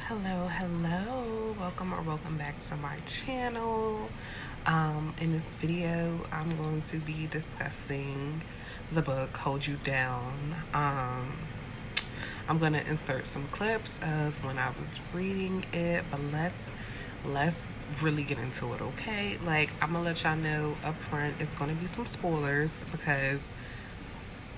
Hello, welcome back to my channel. In this video, I'm going to be discussing the book Hold You Down. I'm going to insert some clips of when I was reading it, but let's really get into it, okay? Like, I'm gonna let y'all know up front, it's gonna be some spoilers because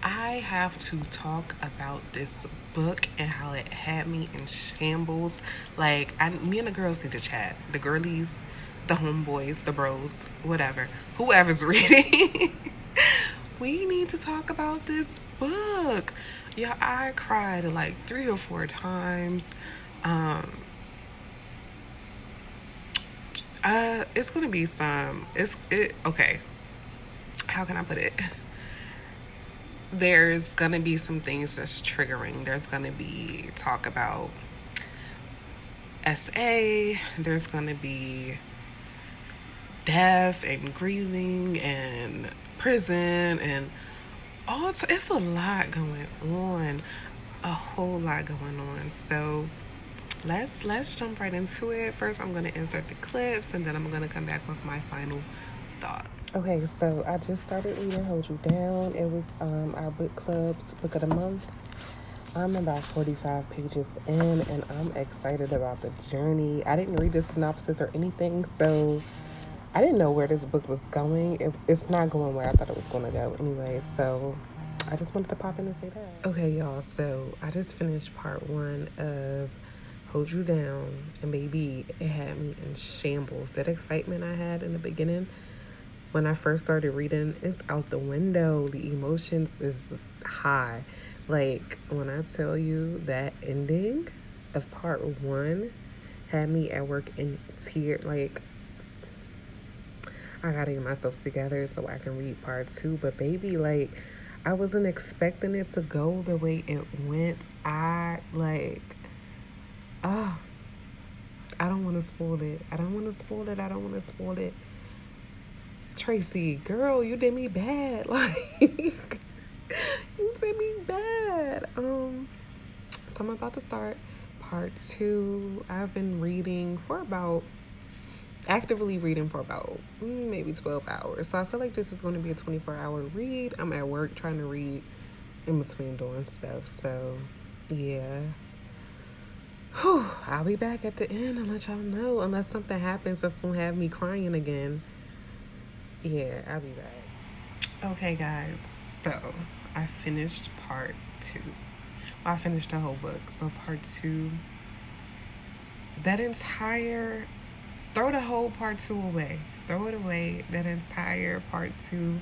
I have to talk about this book and how it had me in shambles. Like, me and the girls need to chat. The girlies, the homeboys, the bros, whatever, whoever's reading. We need to talk about this book. Yeah, I cried like 3 or 4 times. Um, it's gonna be some. Okay. How can I put it? There's gonna be some things that's triggering. There's gonna be talk about SA. There's gonna be death and grieving and prison and it's a lot going on, a whole lot going on. So let's jump right into it. First, I'm gonna insert the clips, and then I'm gonna come back with my final thoughts. Okay, so I just started reading Hold You Down. It was our book club's book of the month. I'm about 45 pages in, and I'm excited about the journey. I didn't read the synopsis or anything, so I didn't know where this book was going. It's not going where I thought it was going to go anyway, so I just wanted to pop in and say that. Okay, y'all, so I just finished part one of Hold You Down, and baby, it had me in shambles. That excitement I had in the beginning when I first started reading is out the window. The emotions is high. Like, when I tell you that ending of part one had me at work in tears, like, I gotta get myself together so I can read part two. But baby, like, I wasn't expecting it to go the way it went. Ah, I don't want to spoil it. I don't want to spoil it. I don't want to spoil it. Tracy, girl, you did me bad. Like, you did me bad. So I'm about to start part two. I've been actively reading for about maybe 12 hours. So I feel like this is going to be a 24-hour read. I'm at work trying to read in between doing stuff. So, yeah. Whew, I'll be back at the end and let y'all know. Unless something happens that's going to have me crying again. Yeah, I'll be back. Okay, guys. So, I finished part two. Well, I finished the whole book. But part two, that entire throw the whole part two away. Throw it away. That entire part two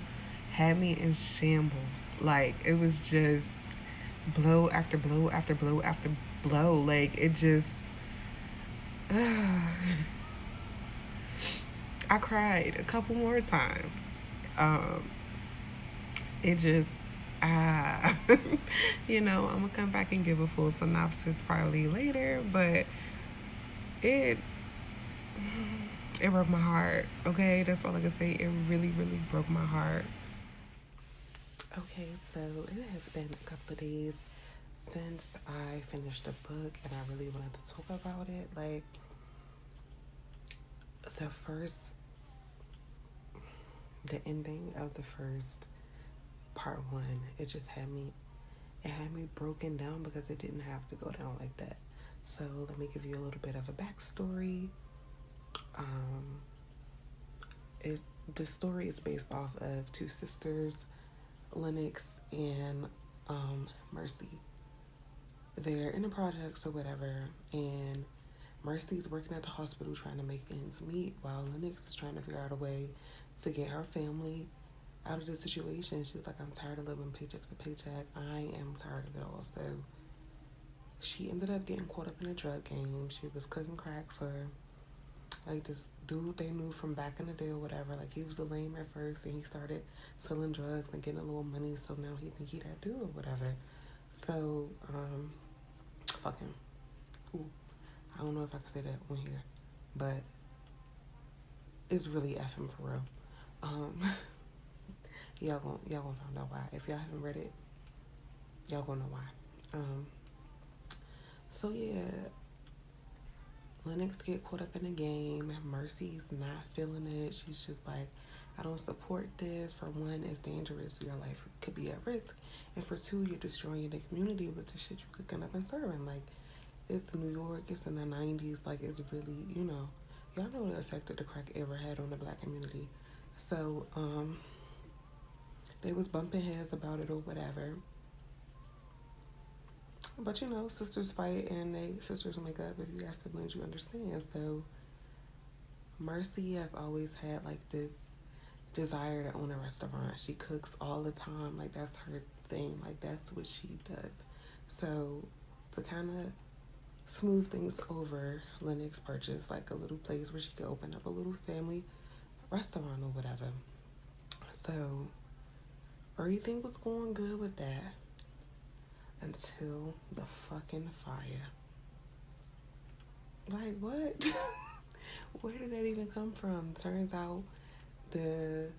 had me in shambles. Like, it was just blow after blow after blow after blow. Like, it just. I cried a couple more times. It just. I'm gonna come back and give a full synopsis probably later, but it it broke my heart. Okay, that's all I can say. It really, really broke my heart. Okay, so it has been a couple of days since I finished the book, and I really wanted to talk about it. Like, the ending of the first part one, it had me broken down because it didn't have to go down like that. So let me give you a little bit of a backstory. The story is based off of two sisters, Lennox and Mercy. They're in the projects or whatever, and Mercy's working at the hospital trying to make ends meet while Lennox is trying to figure out a way to get her family out of the situation. She's like, I'm tired of living paycheck to paycheck. I am tired of it all. So she ended up getting caught up in a drug game. She was cooking crack for like this dude they knew from back in the day or whatever. Like, he was the lame at first, and he started selling drugs and getting a little money, so now he think he that dude or whatever. So fuck him. Ooh, I don't know if I can say that on here, but it's really effing for real. Y'all gonna find out why. If y'all haven't read it, y'all gonna know why. So yeah, Lennox get caught up in the game. Mercy's not feeling it. She's just like, I don't support this. For one, it's dangerous. Your life could be at risk. And for two, you're destroying the community with the shit you're cooking up and serving. Like, it's New York. It's in the 90s. Like, it's really, y'all know the effect that the crack ever had on the black community. So, they was bumping heads about it or whatever. But sisters fight and sisters make up. If you got siblings, you understand. So Mercy has always had like this desire to own a restaurant. She cooks all the time. Like that's her thing. Like that's what she does. So to kind of smooth things over, Lennox purchased like a little place where she could open up a little family restaurant or whatever. So everything was going good with that until the fucking fire. Like what? Where did that even come from? Turns out the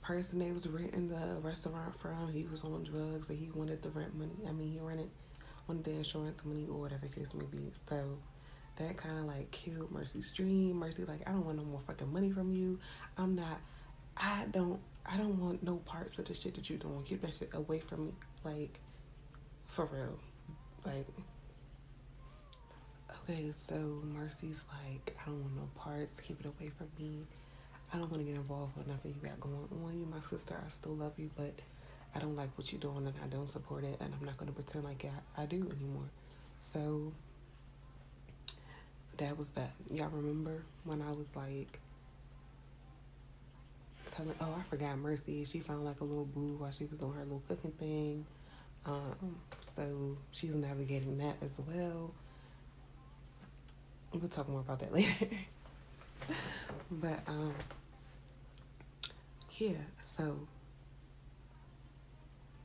person they was renting the restaurant from, he was on drugs and he wanted the rent money. He wanted the insurance money or whatever the case may be. So that kind of like killed Mercy's dream. Mercy like, I don't want no more fucking money from you. I don't want no parts of the shit that you doing. Keep that shit away from me. Like, for real. Like, okay, so Mercy's like, I don't want no parts. Keep it away from me. I don't want to get involved with nothing you got going on. You my sister. I still love you, but I don't like what you're doing and I don't support it. And I'm not going to pretend like I do anymore. So that was that. Y'all remember when I was like telling, I forgot Mercy. She found like a little boo while she was doing her little cooking thing. So she's navigating that as well. We'll talk more about that later. But yeah, so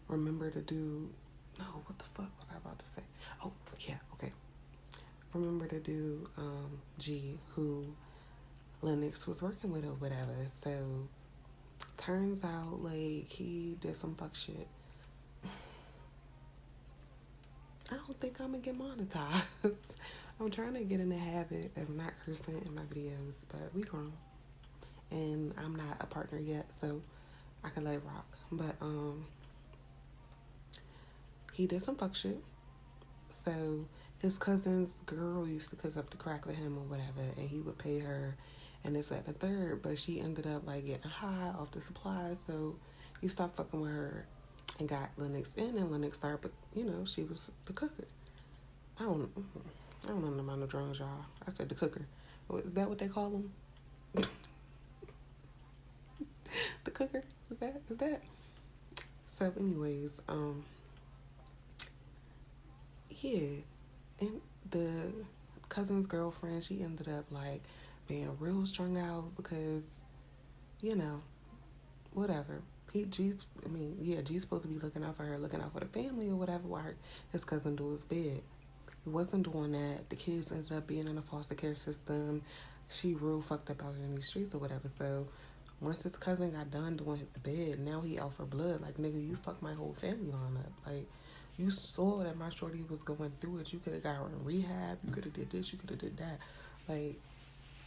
remember to do what the fuck was I about to say? Oh yeah, okay. Remember to do G, who Lennox was working with or whatever. So turns out like he did some fuck shit. I don't think I'm gonna get monetized. I'm trying to get in the habit of not cursing in my videos, but we grown. And I'm not a partner yet, so I can let it rock. But he did some fuck shit. So his cousin's girl used to cook up the crack with him or whatever, and he would pay her and this, that, and the third, but she ended up like getting high off the supply, so he stopped fucking with her and got Lennox in, and Lennox started, but she was the cooker. I don't know about no drones, y'all. I said the cooker. Is that what they call them? The cooker? Is that? So anyways, yeah. And the cousin's girlfriend, she ended up like being real strung out because, whatever. G's supposed to be looking out for her, looking out for the family or whatever, while his cousin do his bed. He wasn't doing that. The kids ended up being in a foster care system. She real fucked up out in these streets or whatever. So once his cousin got done doing the bed, now he out for blood. Like, nigga, you fucked my whole family line up. Like, you saw that my shorty was going through it. You could have got her in rehab. You could have did this. You could have did that. Like,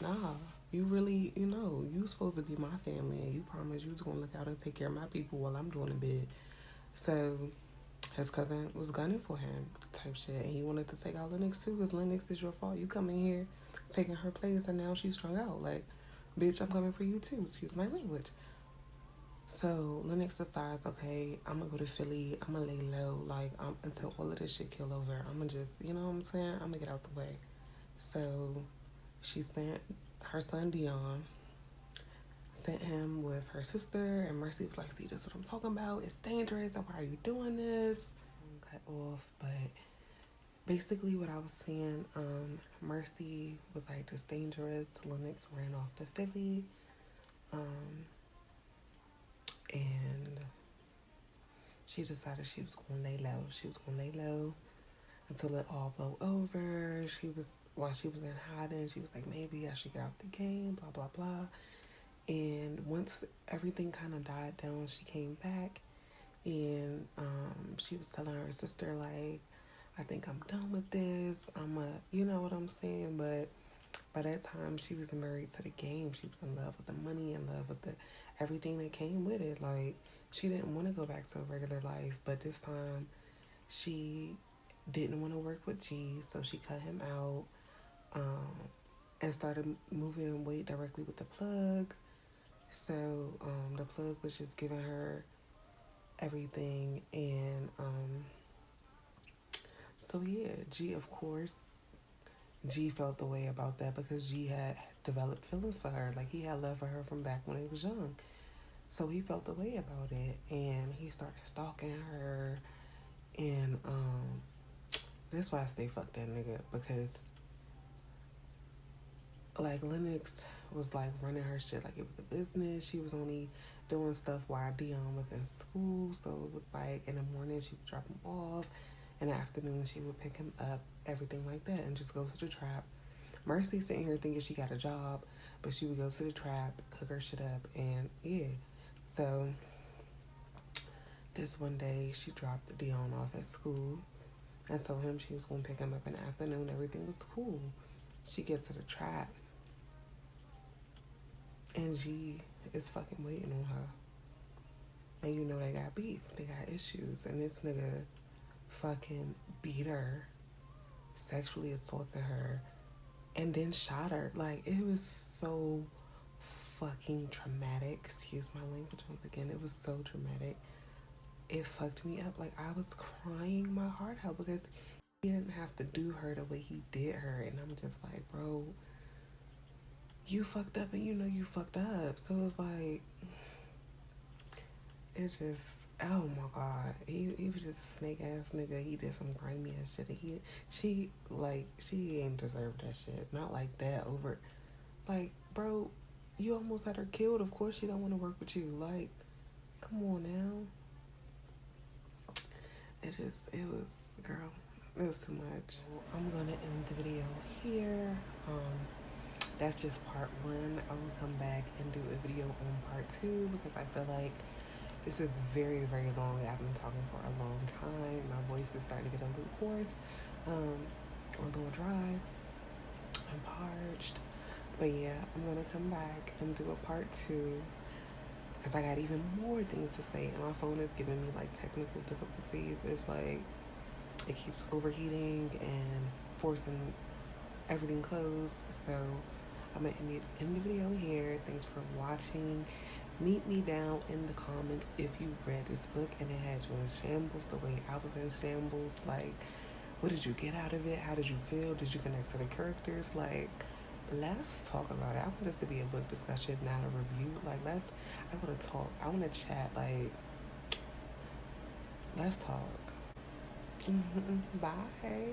nah. You really, you supposed to be my family, and you promised you was going to look out and take care of my people while I'm doing the bed. So his cousin was gunning for him type shit, and he wanted to take out Lennox too, because Lennox is your fault. You come in here taking her place, and now she's strung out. Like, bitch, I'm coming for you too. Excuse my language. So Lennox decides, okay, I'm gonna go to Philly. I'm gonna lay low, like, until all of this shit kill over. I'm gonna just, you know what I'm saying? I'm gonna get out the way. So she sent her son Dion, sent him with her sister, and Mercy was like, see, this is what I'm talking about. It's dangerous. Why are you doing this? Cut off, but basically what I was saying, Mercy was like, this dangerous. Lennox ran off to Philly, and she decided she was gonna lay low. She was gonna lay low until it all blew over. While she was in hiding, she was like, maybe I should get out the game, blah, blah, blah. And once everything kind of died down, she came back, and she was telling her sister, like, I think I'm done with this. You know what I'm saying? But By that time, she was married to the game. She was in love with the money, in love with the everything that came with it. Like, she didn't want to go back to a regular life, but this time she didn't want to work with G, so she cut him out, um, and started moving weight directly with the plug. So the plug was just giving her everything, and so yeah, G, of course, G felt the way about that because G had developed feelings for her. Like, he had love for her from back when he was young. So he felt the way about it, and he started stalking her. And that's why I stay fuck that nigga, because like Lennox was like running her shit like it was a business. She was only doing stuff while Dion was in school. So it was like in the morning she would drop him off, in the afternoon she would pick him up, everything like that, and just go to the trap. Mercy sitting here thinking she got a job, but she would go to the trap, cook her shit up, and yeah. So this one day she dropped Dion off at school and told him she was gonna pick him up in the afternoon. Everything was cool. She gets to the trap and G is fucking waiting on her. And you know they got beats, they got issues, and this nigga fucking beat her, sexually assaulted her, and then shot her. Like, it was so fucking traumatic. Excuse my language once again. It was so traumatic. It fucked me up. Like, I was crying my heart out because he didn't have to do her the way he did her. And I'm just like, bro, you fucked up and you know you fucked up. So it's like, it's just, oh my god, he was just a snake ass nigga. He did some grimy ass shit. She ain't deserved that shit. Not like that over, like, bro, you almost had her killed. Of course she don't want to work with you. Like, come on now. Girl, it was too much. I'm gonna end the video here. That's just part one. I will come back and do a video on part two because I feel like this is very, very long. I've been talking for a long time. My voice is starting to get a little hoarse, or a little dry. I'm parched. But yeah, I'm gonna come back and do a part two because I got even more things to say. And my phone is giving me like technical difficulties. It's like it keeps overheating and forcing everything closed. So I'm gonna end the video here. Thanks for watching. Meet me down in the comments if you read this book and it had you in shambles the way I was in shambles. Like, what did you get out of it? How did you feel? Did you connect to the characters? Like, let's talk about it. I want this to be a book discussion, not a review. Like, I want to talk. I want to chat. Like, let's talk. Bye.